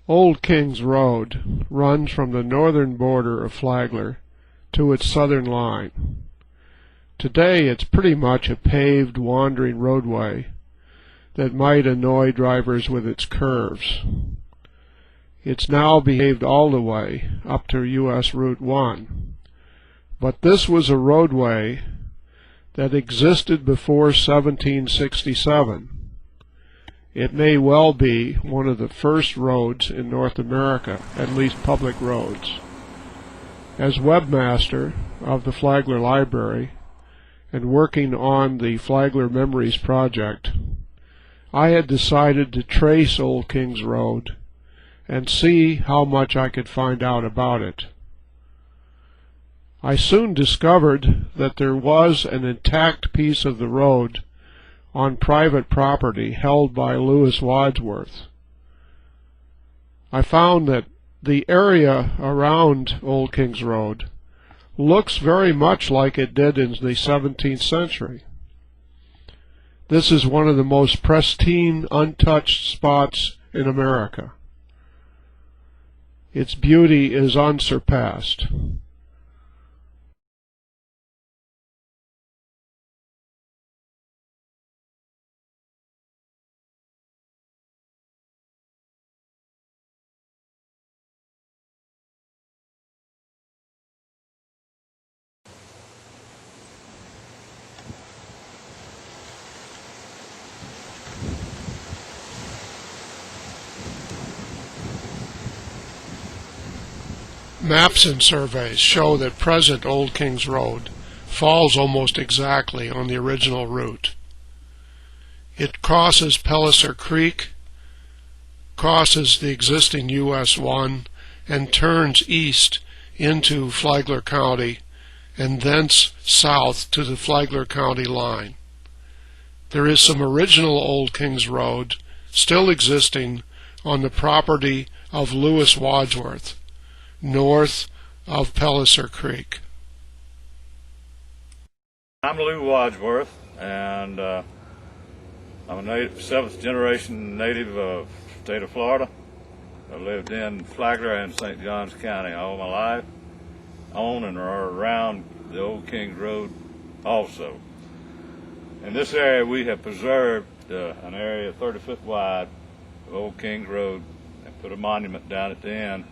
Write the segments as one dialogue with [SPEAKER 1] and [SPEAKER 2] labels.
[SPEAKER 1] Old Kings Road runs from the northern border of Flagler to its southern line. Today it's pretty much a paved, wandering roadway that might annoy drivers with its curves. It's now behaved all the way up to U.S. Route 1. But this was a roadway that existed before 1767. It may well be one of the first roads in North America, at least public roads. As webmaster of the Flagler Library and working on the Flagler Memories project, I had decided to trace Old Kings Road and see how much I could find out about it. I soon discovered that there was an intact piece of the road on private property held by Lewis Wadsworth. I found that the area around Old Kings Road looks very much like it did in the 17th century. This is one of the most pristine, untouched spots in America. Its beauty is unsurpassed. Maps and surveys show that present Old Kings Road falls almost exactly on the original route. It crosses Pellicer Creek, crosses the existing US 1, and turns east into Flagler County and thence south to the Flagler County line. There is some original Old Kings Road still existing on the property of Lewis Wadsworth, north of Pellicer Creek.
[SPEAKER 2] I'm Lou Wadsworth, and I'm a seventh generation native of the state of Florida. I lived in Flagler and St. Johns County all my life, on and around the Old Kings Road also. In this area we have preserved an area 30 foot wide of Old Kings Road and put a monument down at the end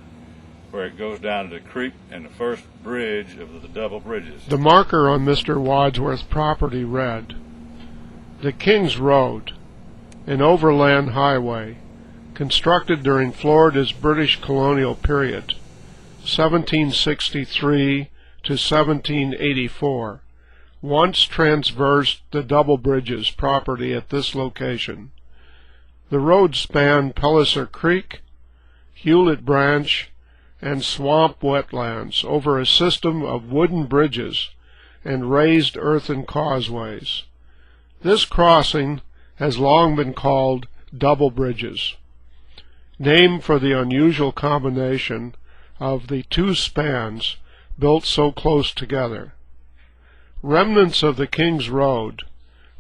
[SPEAKER 2] where it goes down to the creek and the first bridge of the double bridges.
[SPEAKER 1] The marker on Mr. Wadsworth's property read, "The Kings Road, an overland highway, constructed during Florida's British colonial period, 1763 to 1784, once traversed the double bridges property at this location. The road spanned Pellicer Creek, Hewlett Branch, and swamp wetlands over a system of wooden bridges and raised earthen causeways. This crossing has long been called Double Bridges, named for the unusual combination of the two spans built so close together. Remnants of the Kings Road,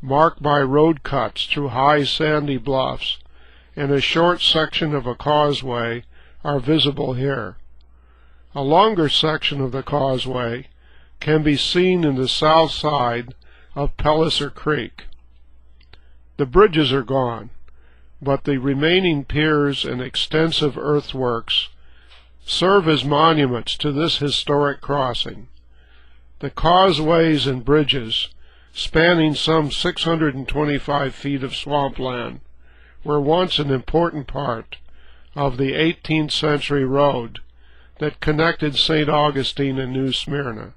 [SPEAKER 1] marked by road cuts through high sandy bluffs and a short section of a causeway, are visible here. A longer section of the causeway can be seen in the south side of Pellicer Creek. The bridges are gone, but the remaining piers and extensive earthworks serve as monuments to this historic crossing. The causeways and bridges, spanning some 625 feet of swampland, were once an important part of the 18th century road that connected St. Augustine and New Smyrna.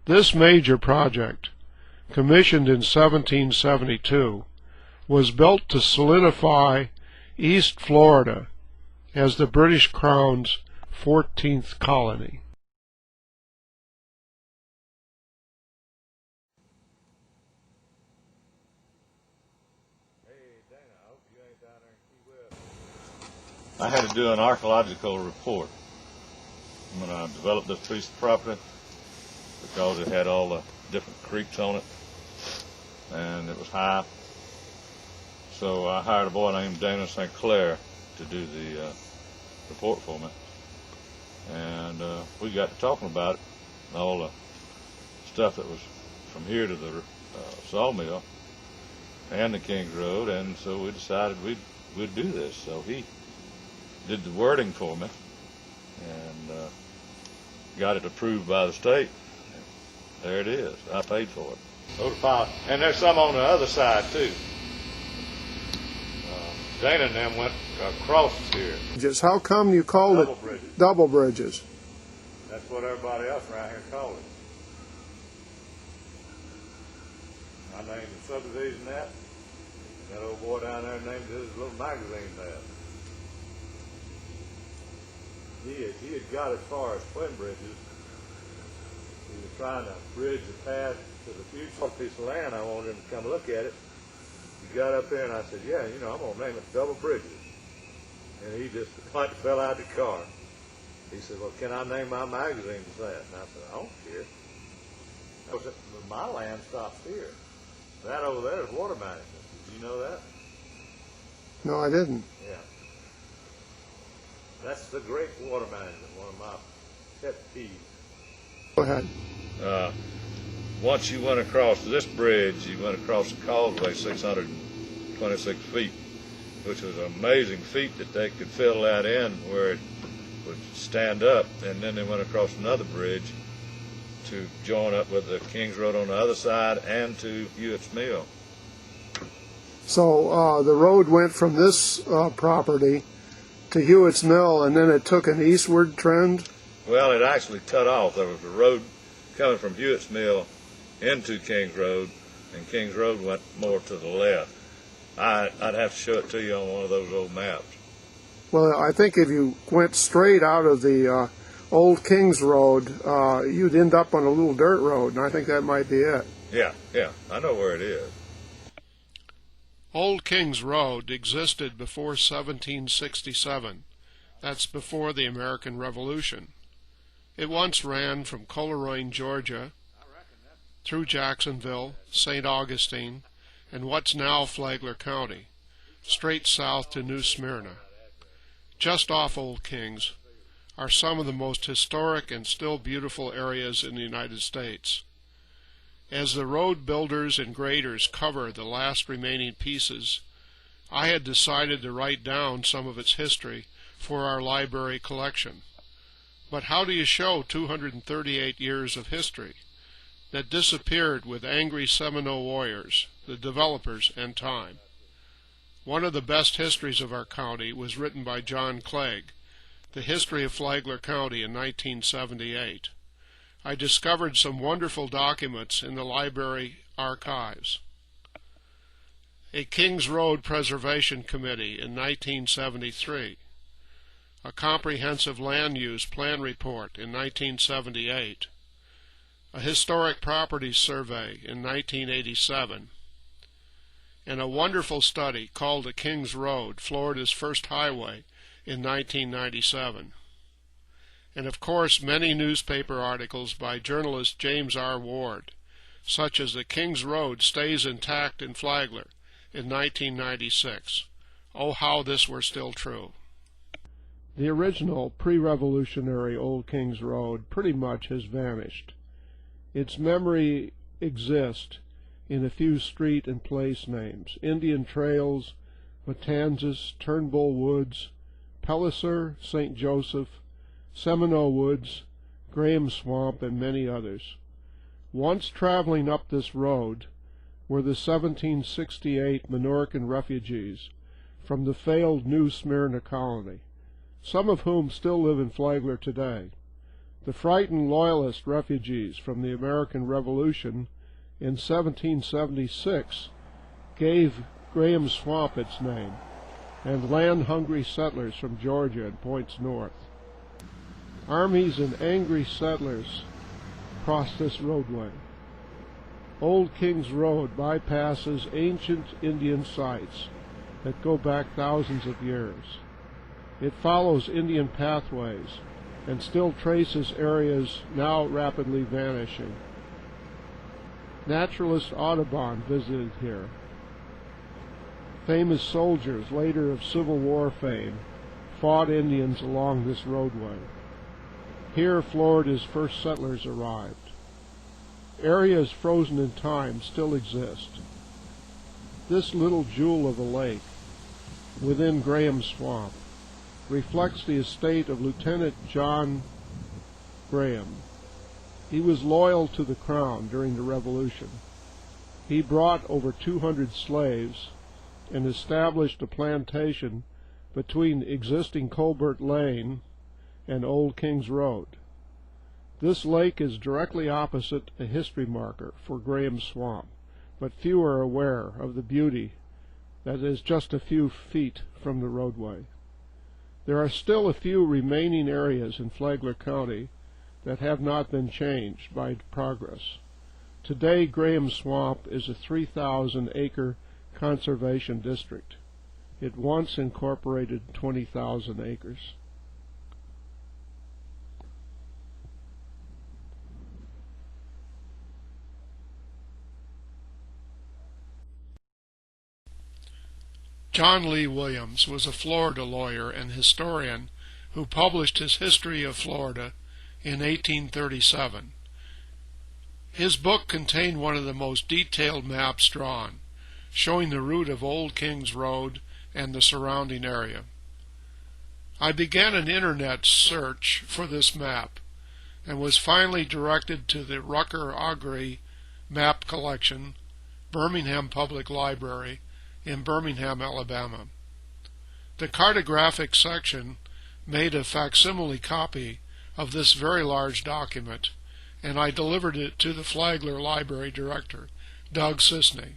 [SPEAKER 1] This major project, commissioned in 1772, was built to solidify East Florida as the British Crown's 14th colony.
[SPEAKER 2] I had to do an archaeological report when I developed this piece of property because it had all the different creeks on it and it was high. So I hired a boy named Dana St. Clair to do the report for me. And we got to talking about it, all the stuff that was from here to the sawmill and the Kings Road, and so we decided we'd do this. So he did the wording for me and got it approved by the state. There it is. I paid for it. And there's some on the other side too. Dana and them went across here.
[SPEAKER 1] Just how come you called
[SPEAKER 2] Double
[SPEAKER 1] it
[SPEAKER 2] bridges.
[SPEAKER 1] double bridges?
[SPEAKER 2] That's what everybody else around here called it. I named the subdivision that. That old boy down there named his little magazine that. He had got as far as Twin Bridges. He was trying to bridge the path to the future piece of land. I wanted him to come look at it. He got up there and I said, yeah, you know, I'm going to name it Double Bridges. And he just like fell out of the car. He said, well, can I name my magazine as that? And I said, I don't care. My land stops here. That over there is water management. Did you know that?
[SPEAKER 1] No, I didn't.
[SPEAKER 2] Yeah. That's the great water management, one of my pet peeves.
[SPEAKER 1] Go ahead.
[SPEAKER 2] Once you went across this bridge, you went across the causeway 626 feet, which was an amazing feat that they could fill that in where it would stand up, and then they went across another bridge to join up with the Kings Road on the other side and to Hewitt's Mill.
[SPEAKER 1] So the road went from this property to Hewitt's Mill, and then it took an eastward trend?
[SPEAKER 2] Well, it actually cut off. There was a road coming from Hewitt's Mill into Kings Road, and Kings Road went more to the left. I'd have to show it to you on one of those old maps.
[SPEAKER 1] Well, I think if you went straight out of the old Kings Road, you'd end up on a little dirt road, and I think that might be it.
[SPEAKER 2] Yeah, I know where it is.
[SPEAKER 1] Old Kings Road existed before 1767. That's before the American Revolution. It once ran from Coleraine, Georgia, through Jacksonville, St. Augustine, and what's now Flagler County, straight south to New Smyrna. Just off Old Kings are some of the most historic and still beautiful areas in the United States. As the road builders and graders cover the last remaining pieces, I had decided to write down some of its history for our library collection. But how do you show 238 years of history that disappeared with angry Seminole warriors, the developers, and time? One of the best histories of our county was written by John Clegg, The History of Flagler County in 1978. I discovered some wonderful documents in the library archives. A Kings Road Preservation Committee in 1973. A Comprehensive Land Use Plan Report in 1978. A Historic Properties Survey in 1987. And a wonderful study called The Kings Road, Florida's First Highway, in 1997. And of course many newspaper articles by journalist James R. Ward, such as The Kings Road Stays Intact in Flagler in 1996. Oh, how this were still true. The original pre-revolutionary Old Kings Road pretty much has vanished. Its memory exists in a few street and place names: Indian Trails, Matanzas, Turnbull Woods, Pellicer, St. Joseph, Seminole Woods, Graham Swamp, and many others. Once traveling up this road were the 1768 Minorcan refugees from the failed New Smyrna colony, some of whom still live in Flagler today. The frightened Loyalist refugees from the American Revolution in 1776 gave Graham Swamp its name, and land-hungry settlers from Georgia and points north. Armies and angry settlers crossed this roadway. Old Kings Road bypasses ancient Indian sites that go back thousands of years. It follows Indian pathways and still traces areas now rapidly vanishing. Naturalist Audubon visited here. Famous soldiers, later of Civil War fame, fought Indians along this roadway. Here Florida's first settlers arrived. Areas frozen in time still exist. This little jewel of a lake, within Graham Swamp, reflects the estate of Lieutenant John Graham. He was loyal to the Crown during the Revolution. He brought over 200 slaves and established a plantation between existing Colbert Lane and Old Kings Road. This lake is directly opposite a history marker for Graham Swamp, but few are aware of the beauty that is just a few feet from the roadway. There are still a few remaining areas in Flagler County that have not been changed by progress. Today, Graham Swamp is a 3,000-acre conservation district. It once incorporated 20,000 acres. John Lee Williams was a Florida lawyer and historian who published his History of Florida in 1837. His book contained one of the most detailed maps drawn, showing the route of Old Kings Road and the surrounding area. I began an internet search for this map and was finally directed to the Rucker Augury Map Collection, Birmingham Public Library, in Birmingham, Alabama. The cartographic section made a facsimile copy of this very large document, and I delivered it to the Flagler Library Director, Doug Sisney.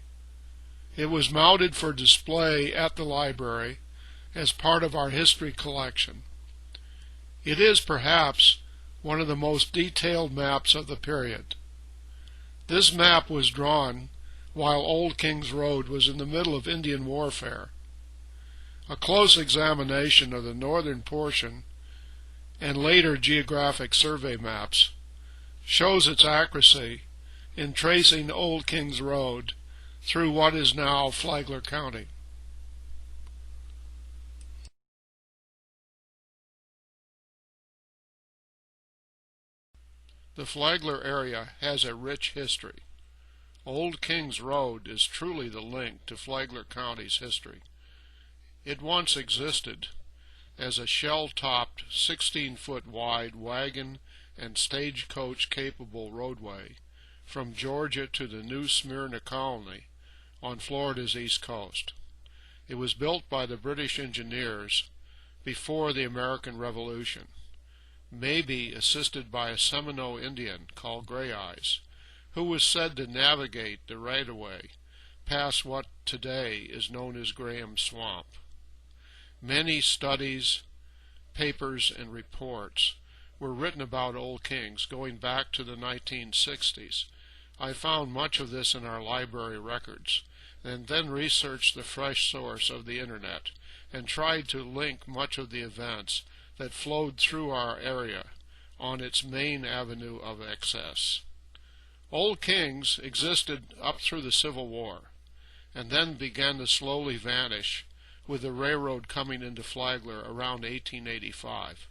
[SPEAKER 1] It was mounted for display at the library as part of our history collection. It is perhaps one of the most detailed maps of the period. This map was drawn while Old Kings Road was in the middle of Indian warfare. A close examination of the northern portion and later geographic survey maps shows its accuracy in tracing Old Kings Road through what is now Flagler County. The Flagler area has a rich history. Old Kings Road is truly the link to Flagler County's history. It once existed as a shell-topped 16-foot wide wagon and stagecoach-capable roadway from Georgia to the New Smyrna colony on Florida's east coast. It was built by the British engineers before the American Revolution, maybe assisted by a Seminole Indian called Gray Eyes, who was said to navigate the right-of-way past what today is known as Graham Swamp. Many studies, papers, and reports were written about Old Kings going back to the 1960s. I found much of this in our library records, and then researched the fresh source of the Internet and tried to link much of the events that flowed through our area on its main avenue of access. Old Kings existed up through the Civil War, and then began to slowly vanish with the railroad coming into Flagler around 1885.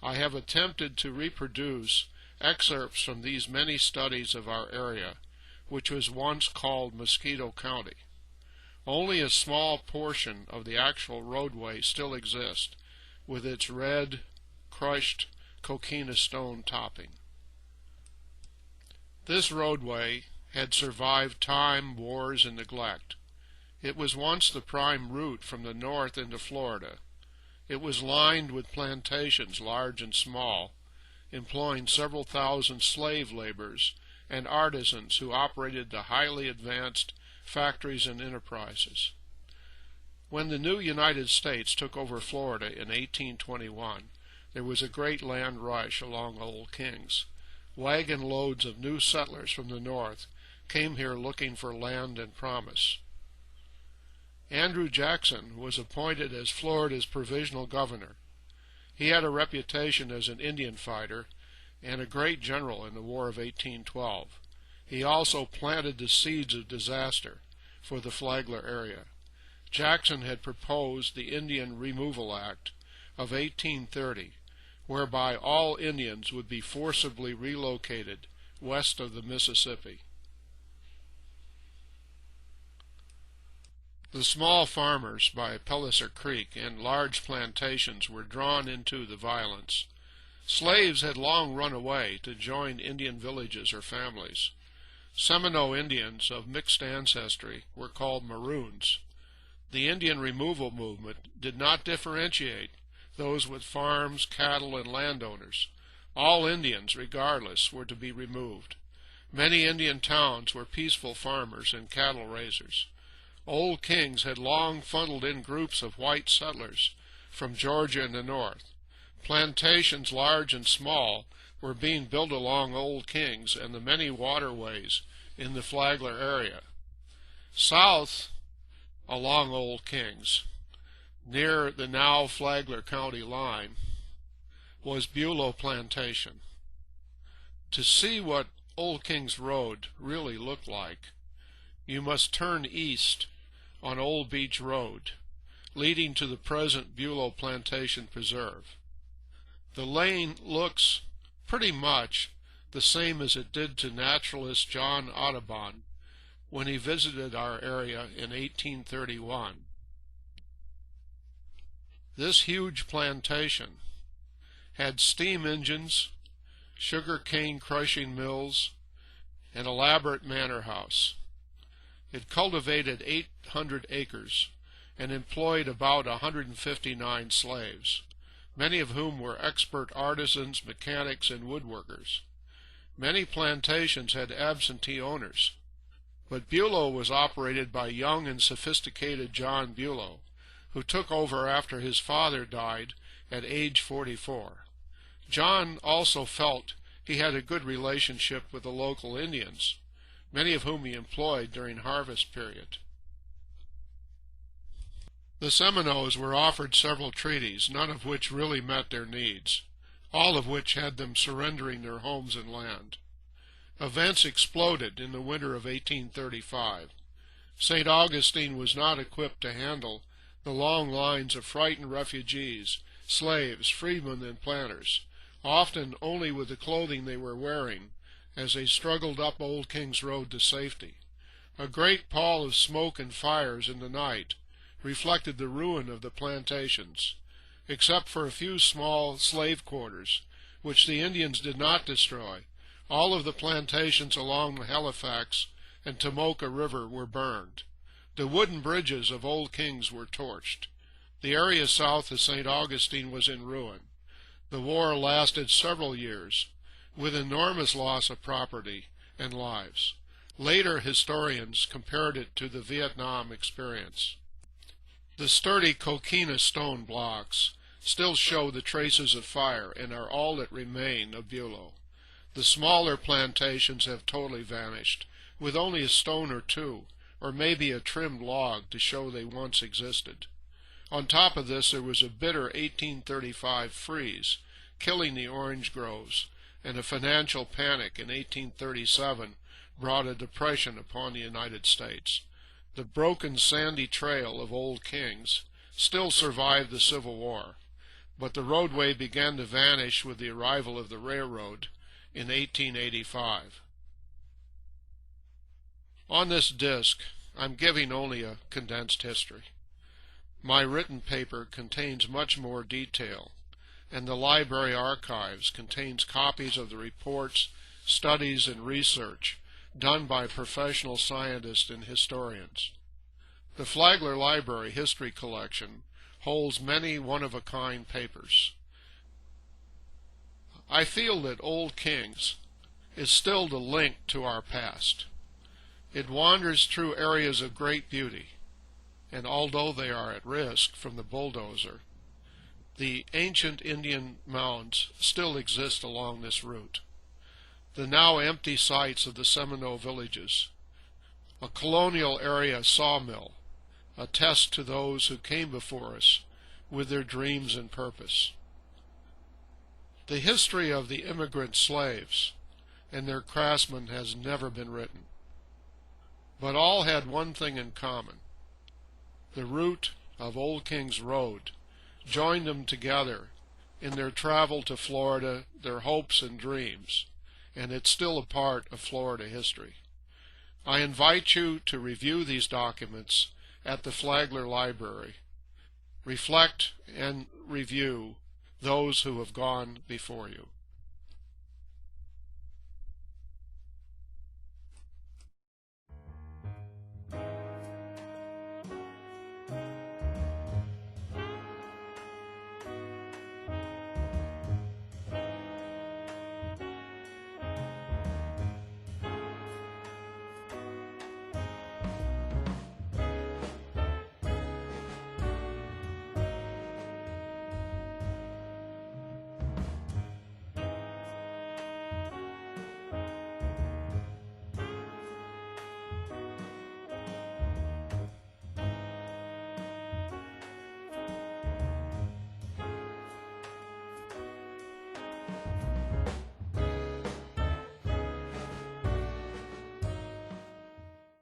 [SPEAKER 1] I have attempted to reproduce excerpts from these many studies of our area, which was once called Mosquito County. Only a small portion of the actual roadway still exists, with its red, crushed coquina stone topping. This roadway had survived time, wars, and neglect. It was once the prime route from the north into Florida. It was lined with plantations, large and small, employing several thousand slave laborers and artisans who operated the highly advanced factories and enterprises. When the new United States took over Florida in 1821, there was a great land rush along Old Kings. Wagon loads of new settlers from the north came here looking for land and promise. Andrew Jackson was appointed as Florida's provisional governor. He had a reputation as an Indian fighter and a great general in the War of 1812. He also planted the seeds of disaster for the Flagler area. Jackson had proposed the Indian Removal Act of 1830, whereby all Indians would be forcibly relocated west of the Mississippi. The small farmers by Pellicer Creek and large plantations were drawn into the violence. Slaves had long run away to join Indian villages or families. Seminole Indians of mixed ancestry were called Maroons. The Indian removal movement did not differentiate those with farms, cattle, and landowners. All Indians, regardless, were to be removed. Many Indian towns were peaceful farmers and cattle raisers. Old Kings had long funneled in groups of white settlers from Georgia and the north. Plantations, large and small, were being built along Old Kings and the many waterways in the Flagler area. South along Old Kings, near the now Flagler County line, was Bulow Plantation. To see what Old Kings Road really looked like, you must turn east on Old Beach Road, leading to the present Bulow Plantation Preserve. The lane looks pretty much the same as it did to naturalist John Audubon when he visited our area in 1831. This huge plantation had steam engines, sugar cane crushing mills, and elaborate manor house. It cultivated 800 acres and employed about 159 slaves, many of whom were expert artisans, mechanics, and woodworkers. Many plantations had absentee owners, but Bulow was operated by young and sophisticated John Bulow, who took over after his father died at age 44. John also felt he had a good relationship with the local Indians, many of whom he employed during harvest period. The Seminoles were offered several treaties, none of which really met their needs, all of which had them surrendering their homes and land. Events exploded in the winter of 1835. St. Augustine was not equipped to handle the long lines of frightened refugees, slaves, freedmen, and planters, often only with the clothing they were wearing, as they struggled up Old Kings Road to safety. A great pall of smoke and fires in the night reflected the ruin of the plantations, except for a few small slave quarters, which the Indians did not destroy. All of the plantations along the Halifax and Tomoka River were burned. The wooden bridges of Old Kings were torched. The area south of St. Augustine was in ruin. The war lasted several years, with enormous loss of property and lives. Later historians compared it to the Vietnam experience. The sturdy coquina stone blocks still show the traces of fire and are all that remain of Bulow. The smaller plantations have totally vanished, with only a stone or two, or maybe a trimmed log to show they once existed. On top of this there was a bitter 1835 freeze, killing the orange groves, and a financial panic in 1837 brought a depression upon the United States. The broken sandy trail of Old Kings still survived the Civil War, but the roadway began to vanish with the arrival of the railroad in 1885. On this disc, I'm giving only a condensed history. My written paper contains much more detail, and the library archives contains copies of the reports, studies, and research done by professional scientists and historians. The Flagler Library History Collection holds many one-of-a-kind papers. I feel that Old Kings is still the link to our past. It wanders through areas of great beauty, and although they are at risk from the bulldozer, the ancient Indian mounds still exist along this route. The now empty sites of the Seminole villages, a colonial area sawmill, attest to those who came before us with their dreams and purpose. The history of the immigrant slaves and their craftsmen has never been written, but all had one thing in common. The route of Old Kings Road joined them together in their travel to Florida, their hopes and dreams, and it's still a part of Florida history. I invite you to review these documents at the Flagler Library. Reflect and review those who have gone before you.